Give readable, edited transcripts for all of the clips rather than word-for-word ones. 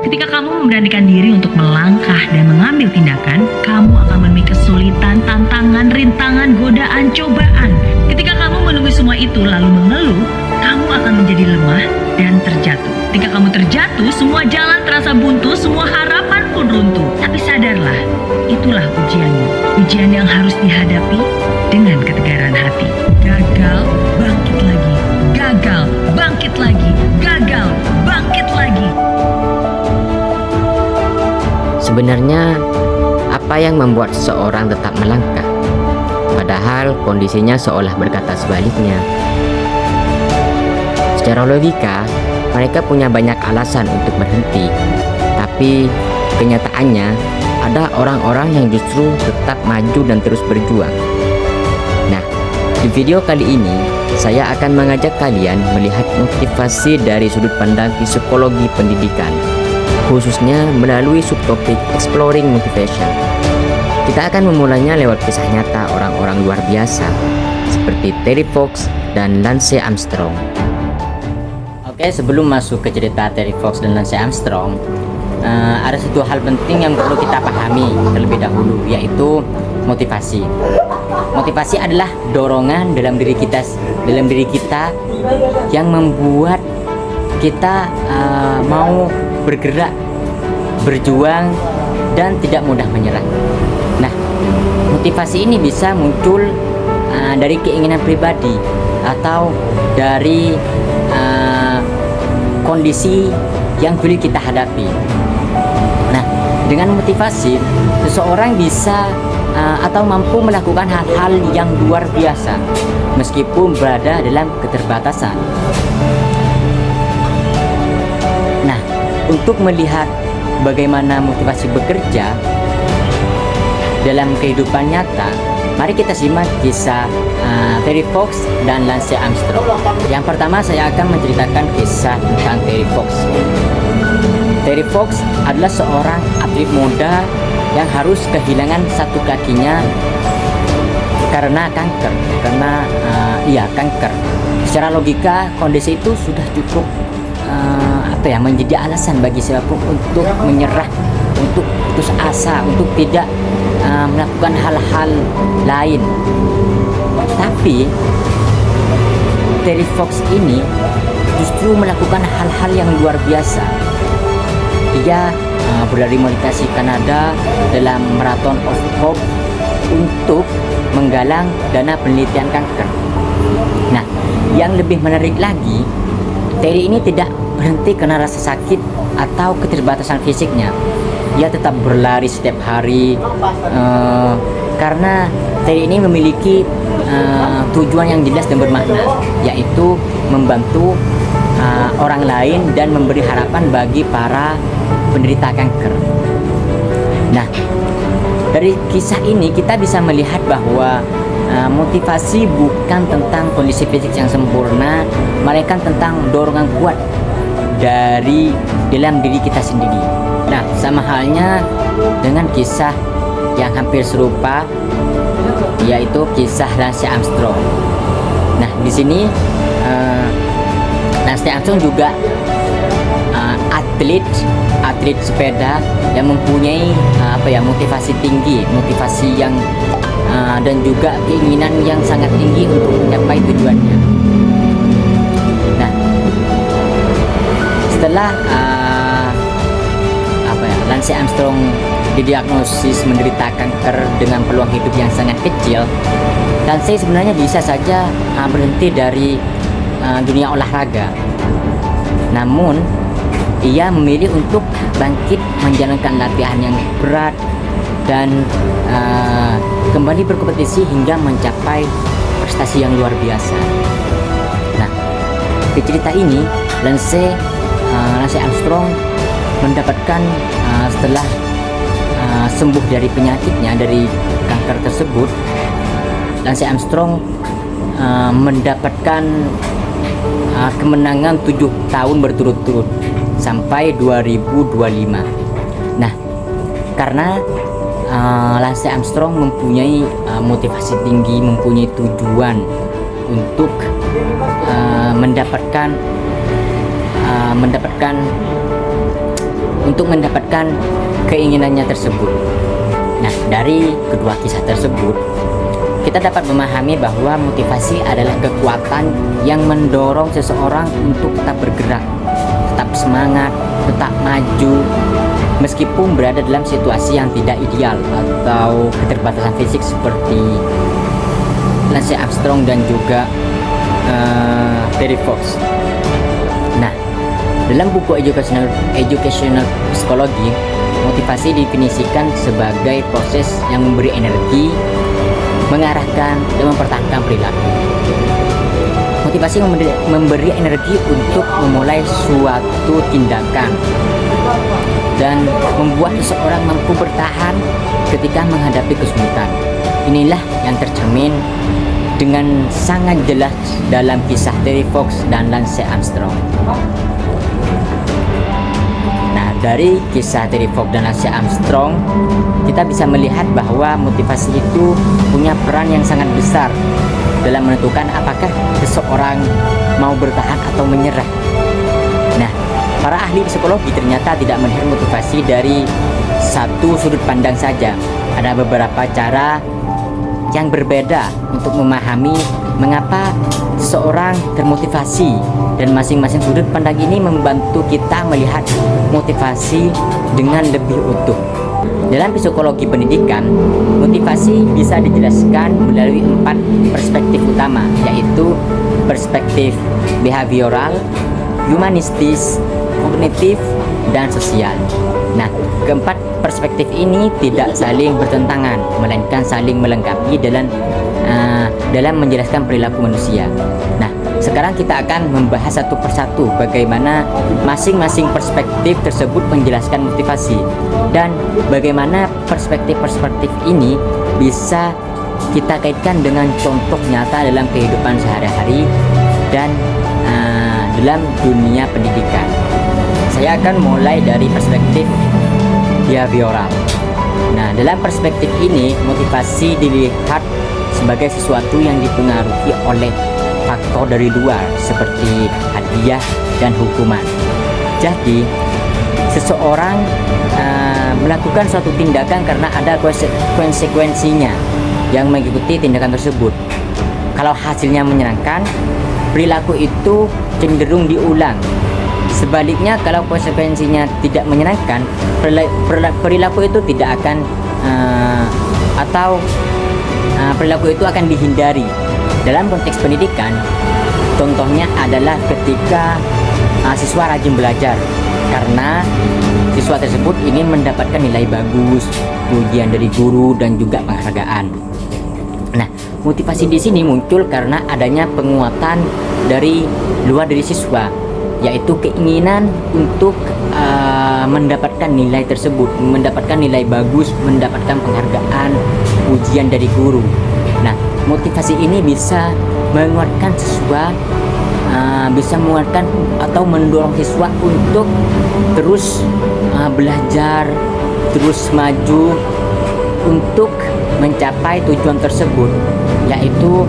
Ketika kamu memberanikan diri untuk melangkah dan mengambil tindakan, kamu akan menemui kesulitan, tantangan, rintangan, godaan, cobaan. Ketika kamu menunggu semua itu lalu mengeluh, kamu akan menjadi lemah dan terjatuh. Ketika kamu terjatuh, semua jalan terasa buntu, semua harapan pun runtuh. Tapi sadarlah, itulah ujianmu. Ujian yang harus dihadapi dengan ketegaran hati. Gagal, bangkit lagi. Gagal, bangkit lagi. Gagal, bangkit lagi. Sebenarnya, apa yang membuat seseorang tetap melangkah? Padahal kondisinya seolah berkata sebaliknya. Secara logika, mereka punya banyak alasan untuk berhenti. Tapi kenyataannya, ada orang-orang yang justru tetap maju dan terus berjuang. Nah, di video kali ini, saya akan mengajak kalian melihat motivasi dari sudut pandang psikologi pendidikan, khususnya melalui subtopik Exploring Motivation. Kita akan memulainya lewat kisah nyata orang-orang luar biasa seperti Terry Fox dan Lance Armstrong. Oke, sebelum masuk ke cerita Terry Fox dan Lance Armstrong, ada satu hal penting yang perlu kita pahami terlebih dahulu, yaitu motivasi. Motivasi adalah dorongan dalam diri kita yang membuat kita mau bergerak, berjuang, dan tidak mudah menyerah. Nah, motivasi ini bisa muncul dari keinginan pribadi atau dari kondisi yang dulu kita hadapi. Nah, dengan motivasi, seseorang bisa atau mampu melakukan hal-hal yang luar biasa meskipun berada dalam keterbatasan. Nah, untuk melihat bagaimana motivasi bekerja dalam kehidupan nyata, mari kita simak kisah Terry Fox dan Lance Armstrong. Yang pertama, saya akan menceritakan kisah tentang Terry Fox. Terry Fox adalah seorang atlet muda yang harus kehilangan satu kakinya karena kanker. Kanker. Secara logika, kondisi itu sudah cukup menjadi alasan bagi siapapun untuk menyerah, untuk putus asa, untuk tidak melakukan hal-hal lain. Tapi Terry Fox ini justru melakukan hal-hal yang luar biasa. Ia berlari melintasi Kanada dalam maraton of hope untuk menggalang dana penelitian kanker. Nah, yang lebih menarik lagi, Terry ini tidak berhenti karena rasa sakit atau keterbatasan fisiknya. Ia tetap berlari setiap hari karena Terry ini memiliki tujuan yang jelas dan bermakna, yaitu membantu orang lain dan memberi harapan bagi para penderita kanker. Nah, dari kisah ini kita bisa melihat bahwa motivasi bukan tentang kondisi fisik yang sempurna, melainkan tentang dorongan kuat dari dalam diri kita sendiri. Nah, sama halnya dengan kisah yang hampir serupa, yaitu kisah Lance Armstrong. Nah, di sini Lance Armstrong juga atlet sepeda yang mempunyai motivasi tinggi, motivasi yang dan juga keinginan yang sangat tinggi untuk mencapai tujuannya. Nah, setelah Lance Armstrong didiagnosis menderita kanker dengan peluang hidup yang sangat kecil, Lance sebenarnya bisa saja berhenti dari dunia olahraga. Namun ia memilih untuk bangkit menjalankan latihan yang berat dan kembali berkompetisi hingga mencapai prestasi yang luar biasa. Nah, di cerita ini Lance Armstrong mendapatkan setelah sembuh dari penyakitnya, dari kanker tersebut, Lance Armstrong mendapatkan kemenangan 7 tahun berturut-turut sampai 2025. Nah, karena Lance Armstrong mempunyai motivasi tinggi, mempunyai tujuan untuk mendapatkan keinginannya tersebut. Nah, dari kedua kisah tersebut kita dapat memahami bahwa motivasi adalah kekuatan yang mendorong seseorang untuk tetap bergerak, tetap semangat, tetap maju meskipun berada dalam situasi yang tidak ideal atau keterbatasan fisik seperti Lance Armstrong dan juga Terry Fox. Nah, dalam buku Educational Psychology, motivasi didefinisikan sebagai proses yang memberi energi, mengarahkan dan mempertahankan perilaku. Motivasi memberi energi untuk memulai suatu tindakan dan membuat seseorang mampu bertahan ketika menghadapi kesulitan. Inilah yang tercermin dengan sangat jelas dalam kisah Terry Fox dan Lance Armstrong. Nah, dari kisah Terry Fox dan Lance Armstrong, kita bisa melihat bahwa motivasi itu punya peran yang sangat besar dalam menentukan apakah seseorang mau bertahan atau menyerah. Nah, para ahli psikologi ternyata tidak melihat motivasi dari satu sudut pandang saja. Ada beberapa cara yang berbeda untuk memahami mengapa seseorang termotivasi, dan masing-masing sudut pandang ini membantu kita melihat motivasi dengan lebih utuh. Dalam psikologi pendidikan, motivasi bisa dijelaskan melalui 4 perspektif utama, yaitu perspektif behavioral, humanistis, kognitif, dan sosial. Nah, keempat perspektif ini tidak saling bertentangan, melainkan saling melengkapi dalam menjelaskan perilaku manusia. Nah, sekarang kita akan membahas satu persatu bagaimana masing-masing perspektif tersebut menjelaskan motivasi dan bagaimana perspektif-perspektif ini bisa kita kaitkan dengan contoh nyata dalam kehidupan sehari-hari dan dalam dunia pendidikan. Saya akan mulai dari perspektif behavioral. Nah, dalam perspektif ini, motivasi dilihat sebagai sesuatu yang dipengaruhi oleh faktor dari luar seperti hadiah dan hukuman. Jadi, seseorang melakukan suatu tindakan karena ada konsekuensinya yang mengikuti tindakan tersebut. Kalau hasilnya menyenangkan, perilaku itu cenderung diulang. Sebaliknya, kalau konsekuensinya tidak menyenangkan, perilaku itu tidak akan perilaku itu akan dihindari. Dalam konteks pendidikan, contohnya adalah ketika siswa rajin belajar karena siswa tersebut ingin mendapatkan nilai bagus, pujian dari guru, dan juga penghargaan. Nah, motivasi di sini muncul karena adanya penguatan dari luar dari siswa, yaitu keinginan untuk mendapatkan nilai tersebut, mendapatkan nilai bagus, mendapatkan penghargaan, ujian dari guru. Nah, motivasi ini bisa menguatkan siswa, bisa menguatkan atau mendorong siswa untuk terus belajar, terus maju untuk mencapai tujuan tersebut, yaitu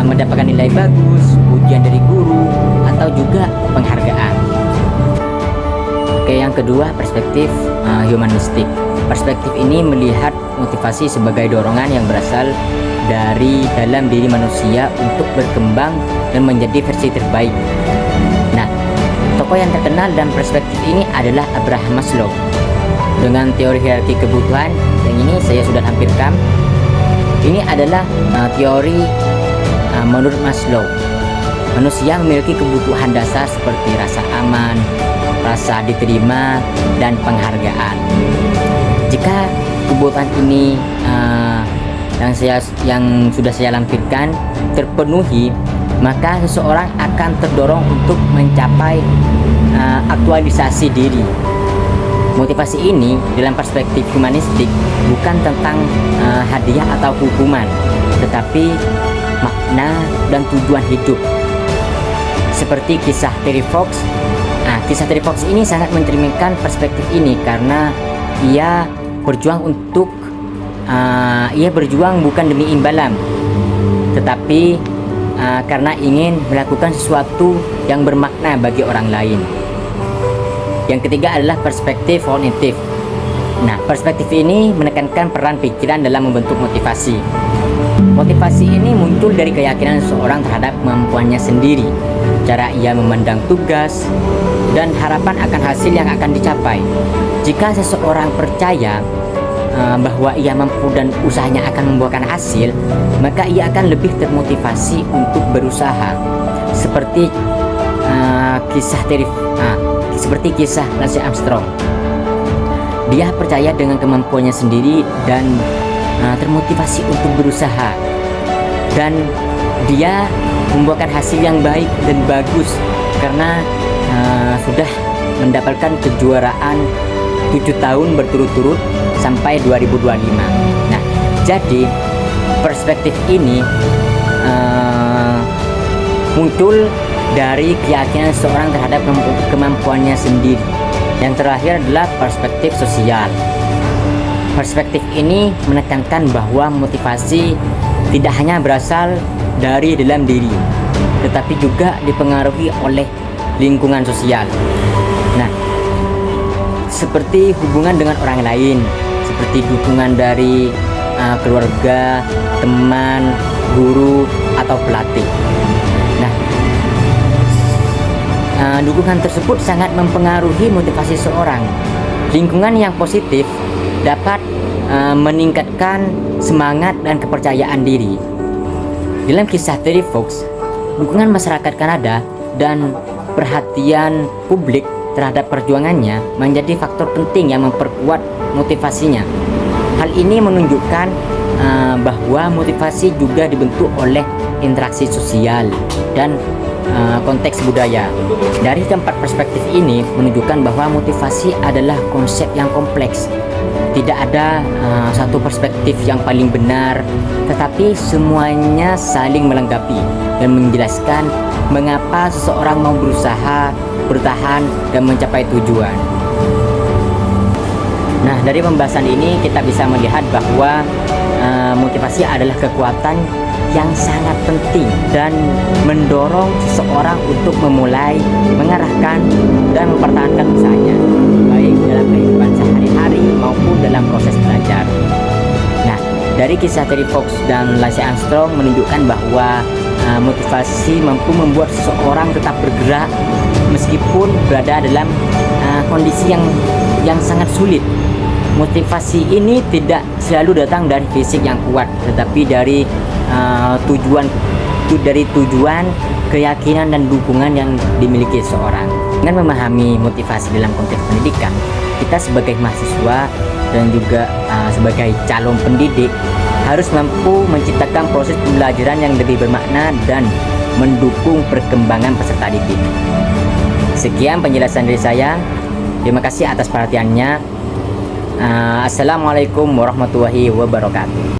mendapatkan nilai bagus, ujian dari guru, atau juga penghargaan. Oke, yang kedua, perspektif humanistik. Perspektif ini melihat motivasi sebagai dorongan yang berasal dari dalam diri manusia untuk berkembang dan menjadi versi terbaik. Nah, tokoh yang terkenal dalam perspektif ini adalah Abraham Maslow. Dengan teori hierarki kebutuhan yang ini saya sudah tampilkan. Ini adalah teori menurut Maslow. Manusia memiliki kebutuhan dasar seperti rasa aman, rasa diterima, dan penghargaan. Jika kebutuhan ini yang sudah saya lampirkan terpenuhi, maka seseorang akan terdorong untuk mencapai aktualisasi diri. Motivasi ini dalam perspektif humanistik bukan tentang hadiah atau hukuman, tetapi makna dan tujuan hidup. Seperti kisah Terry Fox. Kisah Terry Fox ini sangat mencerminkan perspektif ini karena ia berjuang bukan demi imbalan, tetapi karena ingin melakukan sesuatu yang bermakna bagi orang lain. Yang ketiga adalah perspektif kognitif. Nah, perspektif ini menekankan peran pikiran dalam membentuk motivasi. Motivasi ini muncul dari keyakinan seseorang terhadap kemampuannya sendiri, cara ia memandang tugas, dan harapan akan hasil yang akan dicapai. Jika seseorang percaya bahwa ia mampu dan usahanya akan membuahkan hasil, maka ia akan lebih termotivasi untuk berusaha. Seperti kisah Lance Armstrong. Dia percaya dengan kemampuannya sendiri dan termotivasi untuk berusaha, dan dia membuahkan hasil yang baik dan bagus karena sudah mendapatkan kejuaraan 7 tahun berturut-turut sampai 2025. Nah, jadi perspektif ini muncul dari keyakinan seorang terhadap kemampuannya sendiri. Yang terakhir adalah perspektif sosial. Perspektif ini menekankan bahwa motivasi tidak hanya berasal dari dalam diri, tetapi juga dipengaruhi oleh lingkungan sosial. Nah, seperti hubungan dengan orang lain, seperti dukungan dari keluarga, teman, guru, atau pelatih. Nah, dukungan tersebut sangat mempengaruhi motivasi seorang. Lingkungan yang positif dapat meningkatkan semangat dan kepercayaan diri. Dalam kisah Terry Fox, dukungan masyarakat Kanada dan perhatian publik terhadap perjuangannya menjadi faktor penting yang memperkuat motivasinya. Hal ini menunjukkan bahwa motivasi juga dibentuk oleh interaksi sosial dan konteks budaya. Dari keempat perspektif ini menunjukkan bahwa motivasi adalah konsep yang kompleks. Tidak ada satu perspektif yang paling benar, tetapi semuanya saling melengkapi dan menjelaskan mengapa seseorang mau berusaha, bertahan, dan mencapai tujuan. Nah, dari pembahasan ini kita bisa melihat bahwa motivasi adalah kekuatan yang sangat penting dan mendorong seseorang untuk memulai, mengarahkan, dan mempertahankan usahanya, baik dalam kehidupan sehari-hari maupun dalam proses belajar. Nah, dari kisah Terry Fox dan Lance Armstrong menunjukkan bahwa motivasi mampu membuat seseorang tetap bergerak meskipun berada dalam kondisi yang sangat sulit. Motivasi ini tidak selalu datang dari fisik yang kuat, tetapi dari tujuan, keyakinan, dan dukungan yang dimiliki seseorang. Dengan memahami motivasi dalam konteks pendidikan, kita sebagai mahasiswa dan juga sebagai calon pendidik harus mampu menciptakan proses pembelajaran yang lebih bermakna dan mendukung perkembangan peserta didik. Sekian penjelasan dari saya. Terima kasih atas perhatiannya. Assalamualaikum warahmatullahi wabarakatuh.